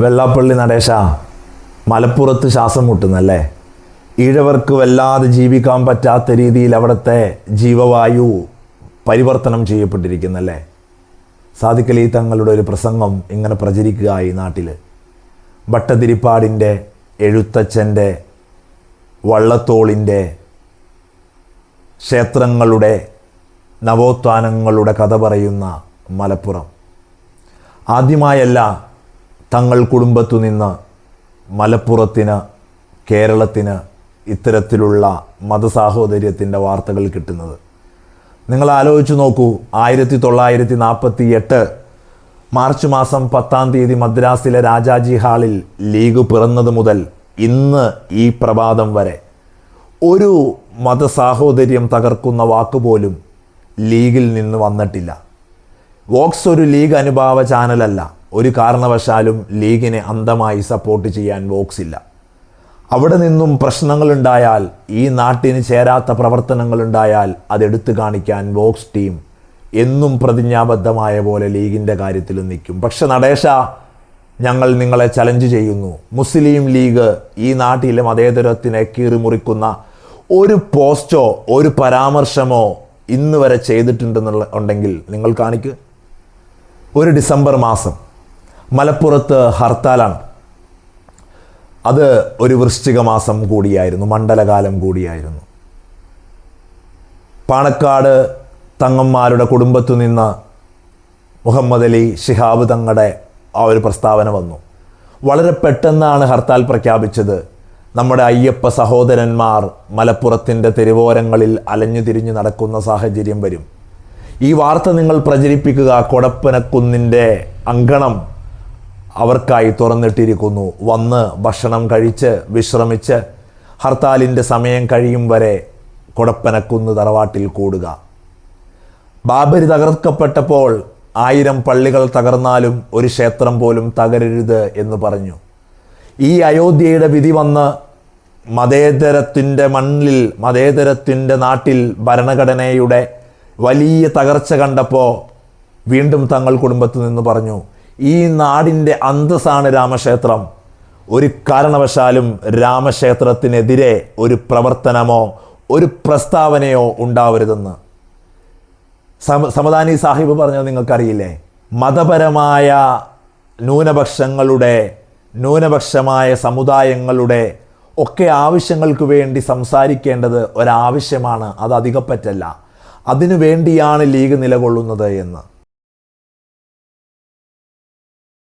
വെള്ളാപ്പള്ളി നടേശ, മലപ്പുറത്ത് ശ്വാസം മുട്ടുന്നല്ലേ? ഈഴവർക്ക് വല്ലാതെ ജീവിക്കാൻ പറ്റാത്ത രീതിയിൽ അവിടുത്തെ ജീവവായു പരിവർത്തനം ചെയ്യപ്പെട്ടിരിക്കുന്നല്ലേ? സാദിഖലി തങ്ങളുടെ ഒരു പ്രസംഗം ഇങ്ങനെ പ്രചരിക്കുക ഈ നാട്ടിൽ. ഭട്ടതിരിപ്പാടിൻ്റെ, എഴുത്തച്ഛൻ്റെ, വള്ളത്തോളിൻ്റെ ക്ഷേത്രങ്ങളുടെ നവോത്ഥാനങ്ങളുടെ കഥ പറയുന്ന മലപ്പുറം. ആദ്യമായല്ല തങ്ങൾ കുടുംബത്തു നിന്ന് മലപ്പുറത്തിന്, കേരളത്തിന് ഇത്തരത്തിലുള്ള മതസാഹോദര്യത്തിൻ്റെ വാർത്തകൾ കിട്ടുന്നത്. നിങ്ങൾ ആലോചിച്ച് നോക്കൂ. 1948 മാർച്ച് മാസം 10 മദ്രാസിലെ രാജാജി ഹാളിൽ ലീഗ് പിറന്നത് മുതൽ ഇന്ന് ഈ പ്രഭാതം വരെ ഒരു മതസാഹോദര്യം തകർക്കുന്ന വാക്കുപോലും ലീഗിൽ നിന്ന് വന്നിട്ടില്ല. വോക്സ് ഒരു ലീഗ് അനുഭാവ ചാനലല്ല. ഒരു കാരണവശാലും ലീഗിനെ അന്ധമായി സപ്പോർട്ട് ചെയ്യാൻ വോക്സ് ഇല്ല. അവിടെ നിന്നും പ്രശ്നങ്ങളുണ്ടായാൽ, ഈ നാട്ടിന് ചേരാത്ത പ്രവർത്തനങ്ങളുണ്ടായാൽ അതെടുത്തു കാണിക്കാൻ വോക്സ് ടീം എന്നും പ്രതിജ്ഞാബദ്ധമായ പോലെ ലീഗിൻ്റെ കാര്യത്തിലും നിൽക്കും. പക്ഷെ നടേശ, ഞങ്ങൾ നിങ്ങളെ ചലഞ്ച് ചെയ്യുന്നു. മുസ്ലിം ലീഗ് ഈ നാട്ടിലെ മതേതരത്തിനെ കീറിമുറിക്കുന്ന ഒരു പോസ്റ്റോ ഒരു പരാമർശമോ ഇന്ന് വരെ ചെയ്തിട്ടുണ്ടെന്നുണ്ടെങ്കിൽ നിങ്ങൾ കാണിക്ക്. ഒരു ഡിസംബർ മാസം മലപ്പുറത്ത് ഹർത്താലാണ്. അത് ഒരു വൃശ്ചിക മാസം കൂടിയായിരുന്നു, മണ്ഡലകാലം കൂടിയായിരുന്നു. പാണക്കാട് തങ്ങന്മാരുടെ കുടുംബത്തു നിന്ന് മുഹമ്മദ് അലി ശിഹാബ് തങ്ങളുടെ ആ ഒരു പ്രസ്താവന വന്നു. വളരെ പെട്ടെന്നാണ് ഹർത്താൽ പ്രഖ്യാപിച്ചത്. നമ്മുടെ അയ്യപ്പ സഹോദരന്മാർ മലപ്പുറത്തിൻ്റെ തെരുവോരങ്ങളിൽ അലഞ്ഞു തിരിഞ്ഞു നടക്കുന്ന സാഹചര്യം വരും. ഈ വാർത്ത നിങ്ങൾ പ്രചരിപ്പിക്കുക. കൊടപ്പനക്കുന്നിൻ്റെ അങ്കണം അവർക്കായി തുറന്നിട്ടിരിക്കുന്നു. വന്ന് ഭക്ഷണം കഴിച്ച് വിശ്രമിച്ച് ഹർത്താലിൻ്റെ സമയം കഴിയും വരെ കൊടപ്പനക്കുന്ന് തറവാട്ടിൽ കൂടുക. ബാബരി തകർക്കപ്പെട്ടപ്പോൾ 1000 പള്ളികൾ തകർന്നാലും ഒരു ക്ഷേത്രം പോലും തകരരുത് എന്ന് പറഞ്ഞു. ഈ അയോധ്യയുടെ വിധി വന്ന് മതേതരത്തിൻ്റെ മണ്ണിൽ, മതേതരത്തിൻ്റെ നാട്ടിൽ ഭരണഘടനയുടെ വലിയ തകർച്ച കണ്ടപ്പോൾ വീണ്ടും തങ്ങൾ കുടുംബത്തിൽ നിന്ന് പറഞ്ഞു, ഈ നാടിൻ്റെ അന്തസ്സാണ് രാമക്ഷേത്രം. ഒരു കാരണവശാലും രാമക്ഷേത്രത്തിനെതിരെ ഒരു പ്രവർത്തനമോ ഒരു പ്രസ്താവനയോ ഉണ്ടാവരുതെന്ന് സമദാനി സാഹിബ് പറഞ്ഞത് നിങ്ങൾക്കറിയില്ലേ? മതപരമായ ന്യൂനപക്ഷമായ സമുദായങ്ങളുടെ ഒക്കെ ആവശ്യങ്ങൾക്ക് വേണ്ടി സംസാരിക്കേണ്ടത് ഒരാവശ്യമാണ്. അത് അധികപ്പറ്റല്ല. അതിനു വേണ്ടിയാണ് ലീഗ് നിലകൊള്ളുന്നത് എന്ന്.